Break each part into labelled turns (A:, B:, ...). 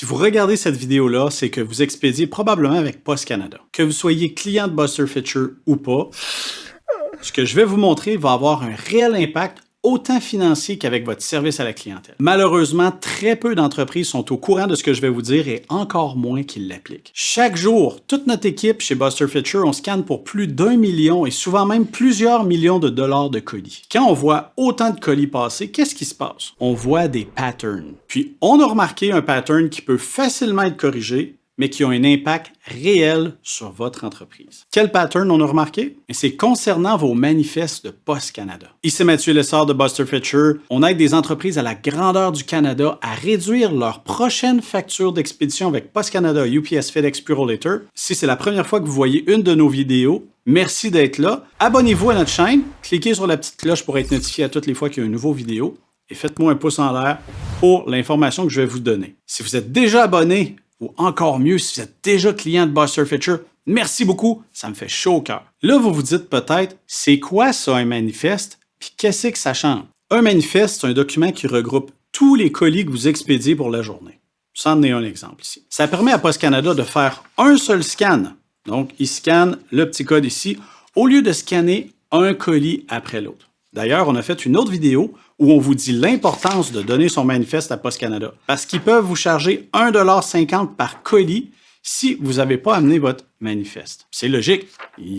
A: Si vous regardez cette vidéo-là, c'est que vous expédiez probablement avec Post Canada. Que vous soyez client de Buster Fisher ou pas, ce que je vais vous montrer va avoir un réel impact autant financier qu'avec votre service à la clientèle. Malheureusement, très peu d'entreprises sont au courant de ce que je vais vous dire et encore moins qu'ils l'appliquent. Chaque jour, toute notre équipe chez Buster Fisher, on scanne pour plus d'1 million et souvent même plusieurs millions de dollars de colis. Quand on voit autant de colis passer, qu'est-ce qui se passe? On voit des patterns. Puis, on a remarqué un pattern qui peut facilement être corrigé, mais qui ont un impact réel sur votre entreprise. Quel pattern on a remarqué? C'est concernant vos manifestes de Post Canada. Ici Mathieu Lessard de Buster Fisher. On aide des entreprises à la grandeur du Canada à réduire leur prochaine facture d'expédition avec Post Canada, UPS, FedEx, Purolator. Si c'est la première fois que vous voyez une de nos vidéos, merci d'être là. Abonnez-vous à notre chaîne, cliquez sur la petite cloche pour être notifié à toutes les fois qu'il y a une nouvelle vidéo et faites-moi un pouce en l'air pour l'information que je vais vous donner. Si vous êtes déjà abonné, ou encore mieux, si vous êtes déjà client de Buster Fisher, merci beaucoup, ça me fait chaud au cœur. Là, vous vous dites peut-être, c'est quoi ça un manifeste, puis qu'est-ce que ça change? Un manifeste, c'est un document qui regroupe tous les colis que vous expédiez pour la journée. Ça en est un exemple ici. Ça permet à Post Canada de faire un seul scan. Donc, il scanne le petit code ici, au lieu de scanner un colis après l'autre. D'ailleurs, on a fait une autre vidéo où on vous dit l'importance de donner son manifeste à Post Canada parce qu'ils peuvent vous charger 1,50 $ par colis si vous n'avez pas amené votre manifeste. C'est logique,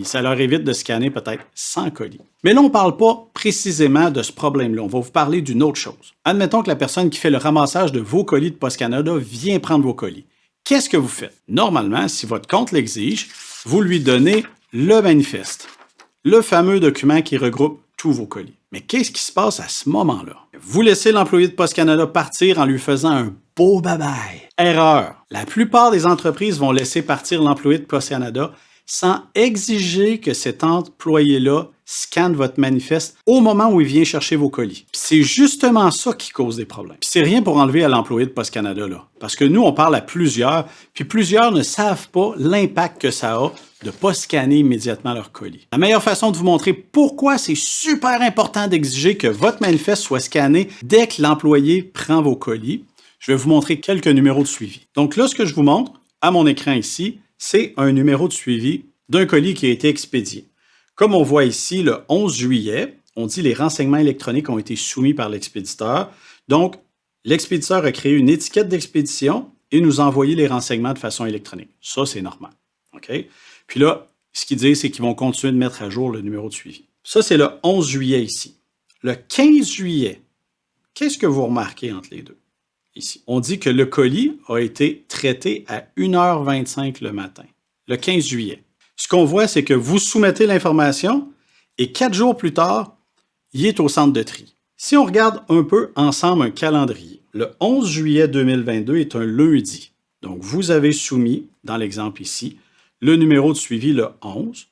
A: ça leur évite de scanner peut-être 100 colis. Mais là, on ne parle pas précisément de ce problème-là, on va vous parler d'une autre chose. Admettons que la personne qui fait le ramassage de vos colis de Post Canada vient prendre vos colis. Qu'est-ce que vous faites? Normalement, si votre compte l'exige, vous lui donnez le manifeste, le fameux document qui regroupe tous vos colis. Mais qu'est-ce qui se passe à ce moment-là? Vous laissez l'employé de Post Canada partir en lui faisant un beau bye-bye. Erreur. La plupart des entreprises vont laisser partir l'employé de Post Canada sans exiger que cet employé-là scanne votre manifeste au moment où il vient chercher vos colis. C'est justement ça qui cause des problèmes. Puis c'est rien pour enlever à l'employé de Post Canada, là. Parce que nous, on parle à plusieurs, puis plusieurs ne savent pas l'impact que ça a de ne pas scanner immédiatement leur colis. La meilleure façon de vous montrer pourquoi c'est super important d'exiger que votre manifeste soit scanné dès que l'employé prend vos colis, je vais vous montrer quelques numéros de suivi. Donc là, ce que je vous montre à mon écran ici, c'est un numéro de suivi d'un colis qui a été expédié. Comme on voit ici, le 11 juillet, on dit les renseignements électroniques ont été soumis par l'expéditeur. Donc, l'expéditeur a créé une étiquette d'expédition et nous a envoyé les renseignements de façon électronique. Ça, c'est normal. OK? Puis là, ce qu'ils disent, c'est qu'ils vont continuer de mettre à jour le numéro de suivi. Ça, c'est le 11 juillet ici. Le 15 juillet, qu'est-ce que vous remarquez entre les deux? Ici. On dit que le colis a été traité à 1h25 le matin, le 15 juillet. Ce qu'on voit, c'est que vous soumettez l'information et 4 jours plus tard, il est au centre de tri. Si on regarde un peu ensemble un calendrier, le 11 juillet 2022 est un lundi. Donc, vous avez soumis, dans l'exemple ici, le numéro de suivi le 11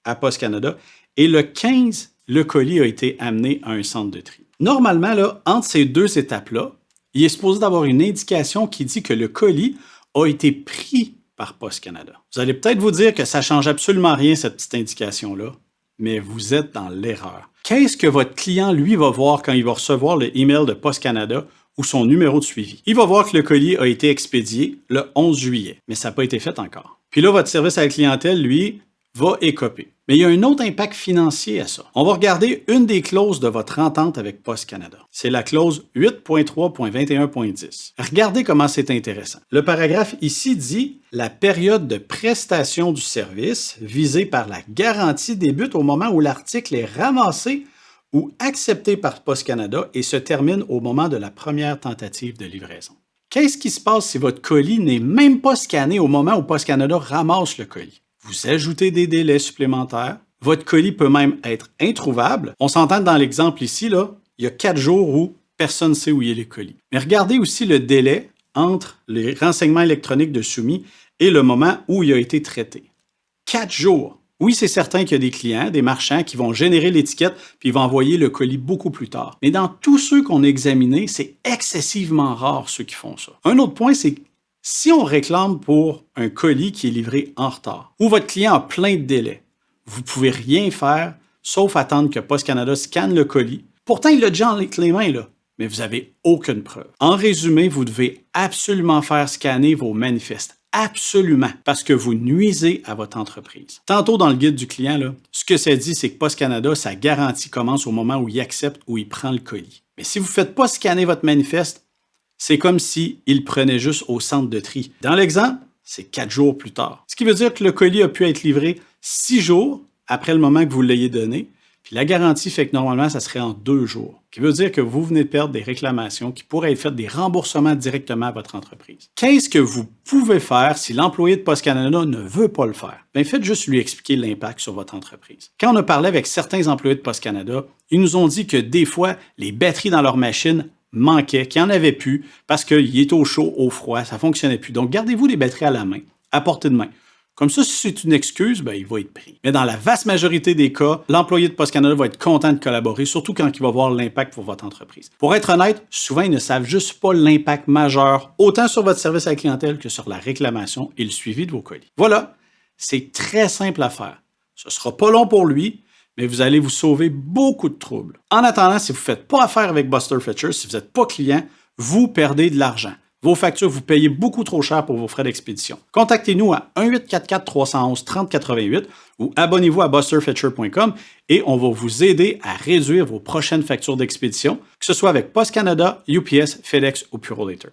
A: à Post Canada et le 15, le colis a été amené à un centre de tri. Normalement, là, entre ces deux étapes-là, il est supposé d'avoir une indication qui dit que le colis a été pris par Post Canada. Vous allez peut-être vous dire que ça ne change absolument rien, cette petite indication-là, mais vous êtes dans l'erreur. Qu'est-ce que votre client, lui, va voir quand il va recevoir le email de Post Canada ou son numéro de suivi? Il va voir que le colis a été expédié le 11 juillet, mais ça n'a pas été fait encore. Puis là, votre service à la clientèle, lui, va écoper. Mais il y a un autre impact financier à ça. On va regarder une des clauses de votre entente avec Post Canada. C'est la clause 8.3.21.10. Regardez comment c'est intéressant. Le paragraphe ici dit « La période de prestation du service visée par la garantie débute au moment où l'article est ramassé ou accepté par Post Canada et se termine au moment de la première tentative de livraison. » Qu'est-ce qui se passe si votre colis n'est même pas scanné au moment où Post Canada ramasse le colis? Vous ajoutez des délais supplémentaires. Votre colis peut même être introuvable. On s'entend dans l'exemple ici, là, il y a 4 jours où personne ne sait où il y a les colis. Mais regardez aussi le délai entre les renseignements électroniques de soumis et le moment où il a été traité. 4 jours. Oui, c'est certain qu'il y a des clients, des marchands qui vont générer l'étiquette puis ils vont envoyer le colis beaucoup plus tard. Mais dans tous ceux qu'on a examinés, c'est excessivement rare ceux qui font ça. Un autre point, c'est que si on réclame pour un colis qui est livré en retard ou votre client a plein de délais, vous ne pouvez rien faire sauf attendre que Post Canada scanne le colis. Pourtant, il l'a déjà entre les mains, là. mais vous n'avez aucune preuve. En résumé, vous devez absolument faire scanner vos manifestes. Absolument, parce que vous nuisez à votre entreprise. Tantôt dans le guide du client, là, ce que ça dit, c'est que Post Canada, sa garantie commence au moment où il accepte ou il prend le colis. Mais si vous ne faites pas scanner votre manifeste, c'est comme s'il le prenait juste au centre de tri. Dans l'exemple, c'est 4 jours plus tard. Ce qui veut dire que le colis a pu être livré 6 jours après le moment que vous l'ayez donné. Puis la garantie fait que normalement, ça serait en 2 jours. Ce qui veut dire que vous venez de perdre des réclamations qui pourraient être faites des remboursements directement à votre entreprise. Qu'est-ce que vous pouvez faire si l'employé de Post Canada ne veut pas le faire? Bien, faites juste lui expliquer l'impact sur votre entreprise. Quand on a parlé avec certains employés de Post Canada, ils nous ont dit que des fois, les batteries dans leur machine manquaient, qu'il n'y en avait plus parce qu'il est au chaud, au froid, ça ne fonctionnait plus. Donc, gardez-vous des batteries à la main, à portée de main. Comme ça, si c'est une excuse, ben, il va être pris. Mais dans la vaste majorité des cas, l'employé de Post Canada va être content de collaborer, surtout quand il va voir l'impact pour votre entreprise. Pour être honnête, souvent, ils ne savent juste pas l'impact majeur, autant sur votre service à la clientèle que sur la réclamation et le suivi de vos colis. Voilà, c'est très simple à faire. Ce ne sera pas long pour lui, mais vous allez vous sauver beaucoup de troubles. En attendant, si vous ne faites pas affaire avec Buster Fetcher, si vous n'êtes pas client, vous perdez de l'argent. Vos factures, vous payez beaucoup trop cher pour vos frais d'expédition. Contactez-nous à 1-844-311-3088 ou abonnez-vous à busterfetcher.com et on va vous aider à réduire vos prochaines factures d'expédition, que ce soit avec Post Canada, UPS, FedEx ou Purolator.